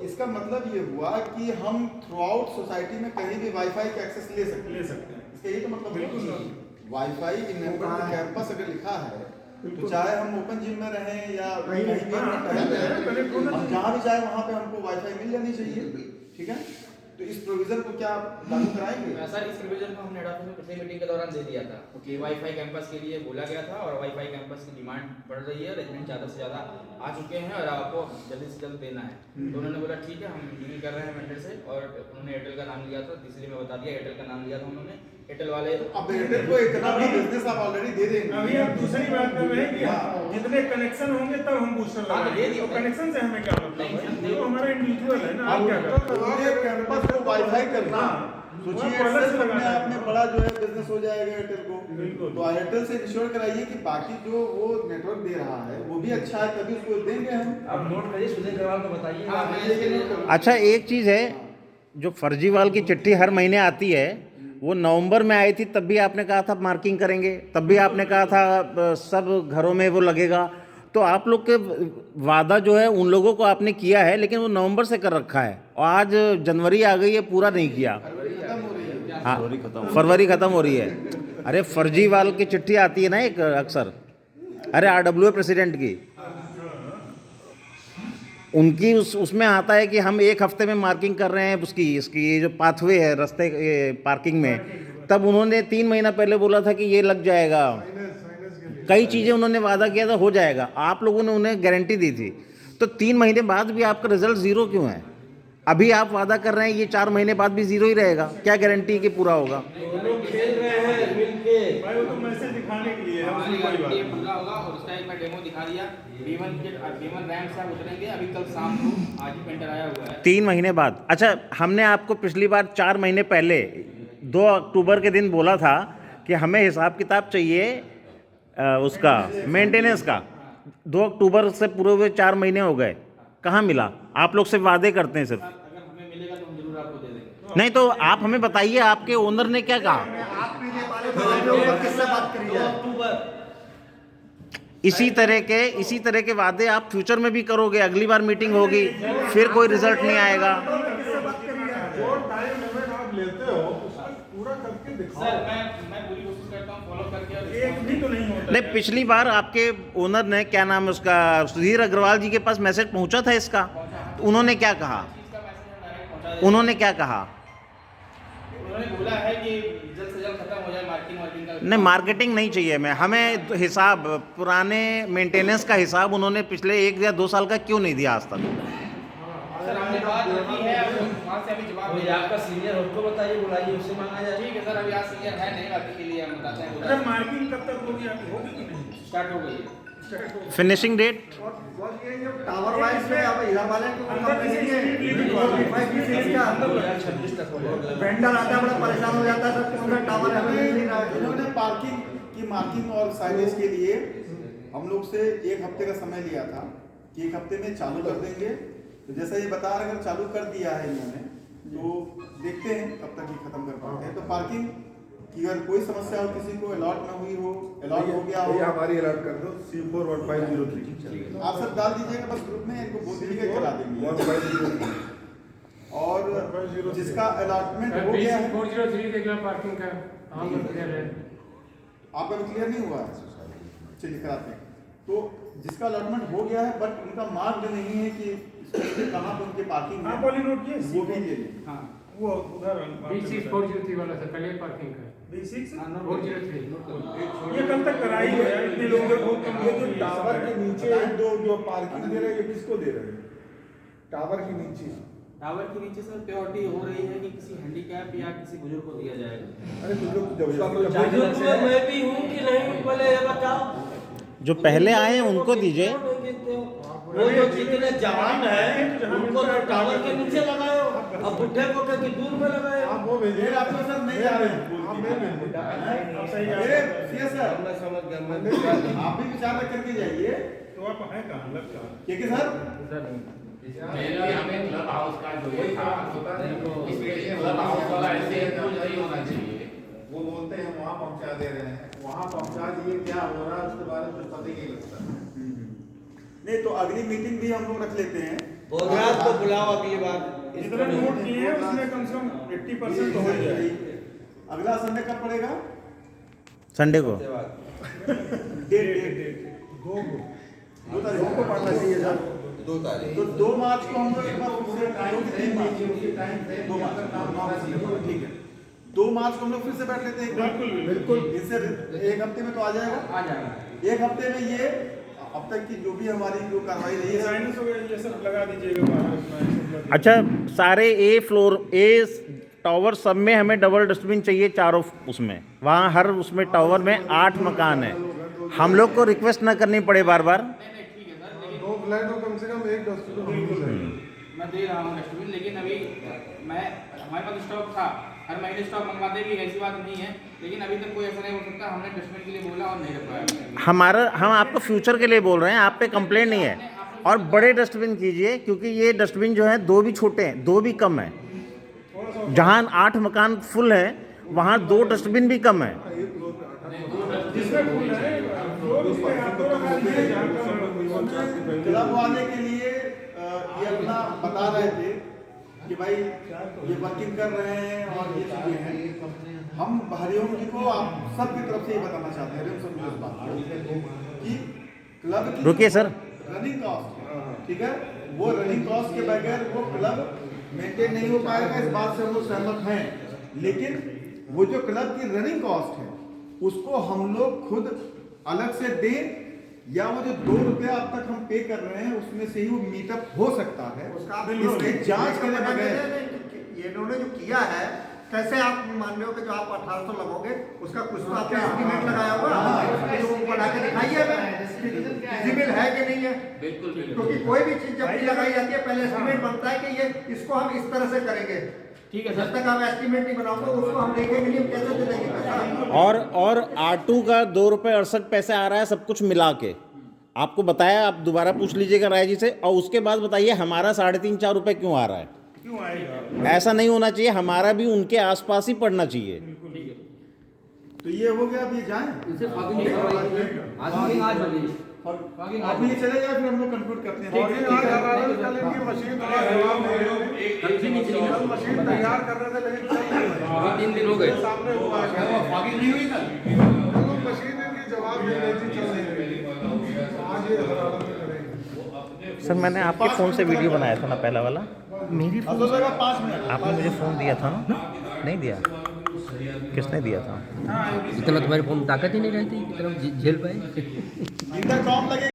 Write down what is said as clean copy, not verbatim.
इसका मतलब ये हुआ कि हम थ्रू आउट सोसाइटी में कहीं भी वाईफाई का एक्सेस ले सकते हैं। इसका यही तो मतलब बिल्कुल वाईफाई इनेबल्ड कैंपस अगर लिखा है तो चाहे हम ओपन जिम में रहें या कहीं भी अपना टहल रहे हैं, हम जहाँ भी जाए वहाँ पे हमको वाईफाई मिल जानी चाहिए। ठीक है, तो इस प्रोविजन को क्या लागू कराएंगे? सर इस प्रोविजन को हमने हेड ऑफिस में पिछली मीटिंग के दौरान दे दिया था कि वाईफाई कैंपस के लिए बोला गया था और वाईफाई कैंपस की डिमांड बढ़ रही है, रेजिडेंट ज़्यादा से ज़्यादा आ चुके हैं और आपको जल्दी से जल्द देना है। तो उन्होंने बोला ठीक है, हम डील कर रहे हैं वेंडर से, और उन्होंने एयरटेल का नाम लिया था, इसलिए मैं बता दिया एयरटेल का नाम लिया था उन्होंने। एयरटेल वाले अब एयरटेल को इतना बड़ा बिजनेस आप ऑलरेडी दे देंगे। अभी आप दूसरी बात कर रहे हैं कि जितने कनेक्शन होंगे तब हम बूस्टर लगाएंगे, तो कनेक्शन से हमें क्या मतलब है? ये तो हमारा इंडिविजुअल है ना, आप क्या कर रहे हैं? पूरे कैंपस को वाईफाई करना, सोचिए एयरटेल अपने आप में बड़ा जो है बिजनेस हो जाएगा एयरटेल को। तो एयरटेल से इंश्योर कराइए कि बाकी जो वो नेटवर्क दे रहा है वो भी अच्छा है, तभी उसको देंगे हम। अब नोट करिए, सुधीर अग्रवाल को बताइए। अच्छा, एक चीज़ है, जो फर्जीवाल की चिट्ठी हर महीने आती है, वो नवंबर में आई थी, तब भी आपने कहा था मार्किंग करेंगे, तब भी आपने कहा था सब घरों में वो लगेगा। तो आप लोग के वादा जो है उन लोगों को आपने किया है, लेकिन वो नवंबर से कर रखा है और आज जनवरी आ गई है, पूरा नहीं किया। हाँ, फरवरी ख़त्म हो रही है। अरे फर्जीवाल की चिट्ठी आती है ना एक अक्सर, अरे RWA प्रेसिडेंट की, उनकी उसमें आता है कि हम 1 हफ्ते में मार्किंग कर रहे हैं उसकी, इसकी ये जो पाथवे है रास्ते पार्किंग में, तब उन्होंने 3 महीना पहले बोला था कि ये लग जाएगा, कई चीज़ें उन्होंने वादा किया था हो जाएगा, आप लोगों ने उन्हें गारंटी दी थी। तो 3 महीने बाद भी आपका रिजल्ट ज़ीरो क्यों है? अभी आप वादा कर रहे हैं ये 4 महीने बाद भी ज़ीरो ही रहेगा, क्या गारंटी कि पूरा होगा? लोग खेल रहे हैं मिलके। भाई वो तो मैसेज दिखाने के लिए है, उसमें कोई बात ये नहीं। पूरा होगा और उसका एक मैं डेमो दिखा दिया। B1 रैंक से आप उतरेंगे अभी कल शाम को, आज ही पेंटर आया हुआ है। 3 महीने बाद। अच्छा, हमने आपको पिछली बार 4 महीने पहले 2 अक्टूबर के दिन बोला था कि हमें हिसाब किताब चाहिए उसका मेंटेनेंस का। 2 अक्टूबर से पूरे हुए 4 महीने हो गए, कहाँ मिला? आप लोग सिर्फ वादे करते हैं सिर्फ। अगर हमें मिलेगा तो हम जरूर आपको दे देंगे। नहीं तो आप हमें बताइए, आपके ओनर ने क्या कहा? किससे बात करी है? अक्टूबर। इसी तरह के वादे आप फ्यूचर में भी करोगे, अगली बार मीटिंग होगी फिर कोई रिजल्ट नहीं आएगा। जो टाइम लिमिट आप लेते हो उसको पूरा करके दिखाओ। सर मैं पूरी कोशिश करता हूँ फॉलो करके, और एक भी तो नहीं होता। नहीं, पिछली बार आपके ओनर ने, क्या नाम है उसका, सुधीर अग्रवाल जी के पास मैसेज पहुंचा था इसका, तो उन्होंने क्या कहा? इसका मैसेज हम डायरेक्ट पहुंचा देंगे। उन्होंने क्या कहा? उन्होंने बोला है कि जल्द से जल्द खत्म हो जाए मार्किंग का। नहीं, मार्केटिंग नहीं चाहिए हमें हिसाब, पुराने मेंटेनेंस का हिसाब उन्होंने पिछले 1 या 2 साल का क्यों नहीं दिया आज तक? सर हमने बात की है, अब वहाँ से अभी जवाब कोई आपका सीनियर हो उसको बताइए, बुलाइए, उससे मांगा जाए। ठीक है सर, अभी आज सीनियर है नहीं, बाकी के लिए हम बताते हैं। अरे मार्किंग कब तक होगी, आपकी होगी कि नहीं? स्टार्ट हो गई है। Finishing date? टावर वाइज में अब इधर वाले को कंपनी नहीं है, 26 तक हो जाएगा। वेंडर आता है बड़ा परेशान हो जाता है सर कि उनका टावर हमें मिल नहीं रहा है। इन्होंने पार्किंग की मार्किंग और साइनेज के लिए हम लोग से 1 हफ्ते का समय लिया था कि 1 हफ्ते में चालू कर देंगे। तो जैसा ये बता रहे, अगर चालू कर दिया है इन्होंने, तो देखते हैं कब तक ये खत्म कर पाते हैं। तो पार्किंग की अगर कोई समस्या हो, किसी को अलॉट ना हुई हो, अलॉट हो गया हो, ये हमारी अलर्ट कर दो C41503 आप सब डाल दीजिएगा बस ग्रुप में, इनको बोल दीजिएगा करा देंगे। 1503 और जिसका अलॉटमेंट हो गया है, 403 देखना पार्किंग का हम लोग कह रहे हैं। आपका भी क्लियर नहीं हुआ है, चलिए कराते हैं। तो जिसका अलॉटमेंट हो गया है बट उनका मार्क नहीं है कि कहाँ पर उनके पार्किंग आप वाली नोट किए? वो भी ले लें। हाँ वो उधर B6 403 वाला सर, पहले पार्किंग का B6 403। ये कल तक कराई है यार, इतने लोगों को बहुत ये जो टावर के नीचे जो पार्किंग दे रहे हैं, ये किसको दे रहे हैं? टावर के नीचे। टावर के नीचे सर प्योरिटी हो रही है कि किसी हैंडीकैप या किसी बुजुर्ग को दिया जाएगा। अरे तुम लोग जब बुजुर्ग में मैं भी हूँ कि नहीं, पहले ये बताओ। जो पहले आए हैं उनको दीजिए। वो जो जितने जवान है उनको तो टावर के नीचे लगाओ, अब बुढ़े को कि दूर में लगाओ। आप वो भेजिए, आप तो सर नहीं जा रहे हैं, आप नहीं भेजिए। आप सही जा रहे मेरे हैं। सीएस सर, मैं समझ गया, आप भी विचार रख करके जाइए। तो आप हैं कहाँ, लग कहाँ? क्योंकि सर हमें क्लब हाउस का जो ये था, इसमें क्लब हाउस वाला ऐसे नहीं होना चाहिए। वो बोलते हैं वहाँ पहुँचा दे रहे हैं, वहाँ पहुँचा दिए, क्या हो रहा है उसके बारे में कुछ पता ही नहीं लगता। नहीं, तो अगली मीटिंग भी हम लोग रख लेते हैं। बोधराज को बुलाओ अगली बार। जितने नोट किए हैं उसमें कम से कम 80% तो हो ही जाएगा। अगला संडे कब पड़ेगा? संडे को डेट 2 तारीख को पड़ना चाहिए सर। 2 तारीख तो 2 मार्च को हम लोग एक बार फिर से 3 मार्च 2 मार्च ठीक है 2 मार्च को हम लोग फिर से बैठ लेते हैं एक बार। बिल्कुल इससे एक हफ्ते में तो आ जाएगा। एक हफ्ते में ये अब तक की जो भी हमारी जो कार्रवाई रही है साइंस वगैरह ये सब लगा दीजिएगा बाहर अपना ये सब लगा अच्छा सारे ए फ्लोर ए टावर सब में हमें डबल डस्टबिन चाहिए चारों उसमें वहाँ हर उसमें टावर में 8 मकान है हम लोग को रिक्वेस्ट ना करनी पड़े बार बार ठीक है सर, लेकिन 2 फ्लैट और कम से कम 1 डस्टबिन। मैं दे रहा हूँ डस्टबिन, लेकिन अभी मैं हमारे पास स्टॉक था, हर महीने स्टॉक मंगवाते भी, ऐसी बात नहीं है, लेकिन अभी तक कोई ऐसा नहीं हो सकता। हमने डस्टबिन के लिए बोला और नहीं रखवाया। हम आपको फ्यूचर के लिए बोल रहे हैं, आप पे कंप्लेंट नहीं है। और बड़े डस्टबिन कीजिए क्योंकि ये डस्टबिन जो है 2 भी छोटे हैं 2 भी कम है। जहाँ 8 मकान फुल है वहाँ 2 डस्टबिन भी कम है। जिसमें फुल है फ्लोर उसमें आप लोग लगा दीजिए जहाँ का क्लब वाले के लिए ये अपना बता रहे थे कि भाई ये वर्किंग कर रहे हैं और ये चीजें हैं। हम हरिओम जी को आप सबकी तरफ से ये बताना चाहते हैं हरिओम सब इस बात कि क्लब की रुकिए सर। रनिंग कॉस्ट है, ठीक है, वो रनिंग कॉस्ट के बगैर वो क्लब मेंटेन नहीं हो पाएगा, इस बात से हम लोग सहमत हैं। लेकिन वो जो क्लब की रनिंग कॉस्ट है उसको हम लोग खुद अलग से दें या वो जो 2 रुपया अब तक हम पे कर रहे हैं उसमें से ही वो मीटअप हो सकता है। इसकी जांच के बगैर ये इन्होंने जो किया है कैसे आप मान रहे हो कि जो आप 1800 लगोगे उसका कुछ तो आपने एस्टीमेट लगाया होगा, जो बना के दिखाइए विजिबल है कि नहीं है। बिल्कुल क्योंकि कोई भी चीज जब भी लगाई जाती है पहले एस्टीमेट बनता है कि ये इसको हम इस तरह से करेंगे। ठीक है जब सर। तक आप एस्टीमेट नहीं बनाओगे उसको हम देखेंगे नहीं, हम कैसे दे देंगे पैसा। और R2 का 2 रुपये 68 पैसे आ रहा है सब कुछ मिला के। आपको बताया, आप दोबारा पूछ लीजिएगा राय जी से। और उसके बाद बताइए हमारा 3.5-4 रुपये क्यों आ रहा है। क्यों आएगा? ऐसा नहीं होना चाहिए, हमारा भी उनके आसपास ही पड़ना चाहिए। तो ये हो गया। अब ये जाएं आप ये चले जाए फिर हम लोग कंक्लूड करते हैं। मशीन तैयार कर रहे थे लेकिन 3 दिन हो गए। सामने हुआ मशीन इनकी जवाब दे रही थी, चल नहीं रही। आज ये हरारत करेंगे। सर मैंने आपके फ़ोन से वीडियो बनाया था ना पहला वाला, मेरी अब तो लगा 5 मिनट आपने मुझे फ़ोन दिया था ना? नहीं दिया, किसने दिया था? इतना तुम्हारे फोन में ताकत ही नहीं रहती कि झेल पाए। इंटरकॉम लगे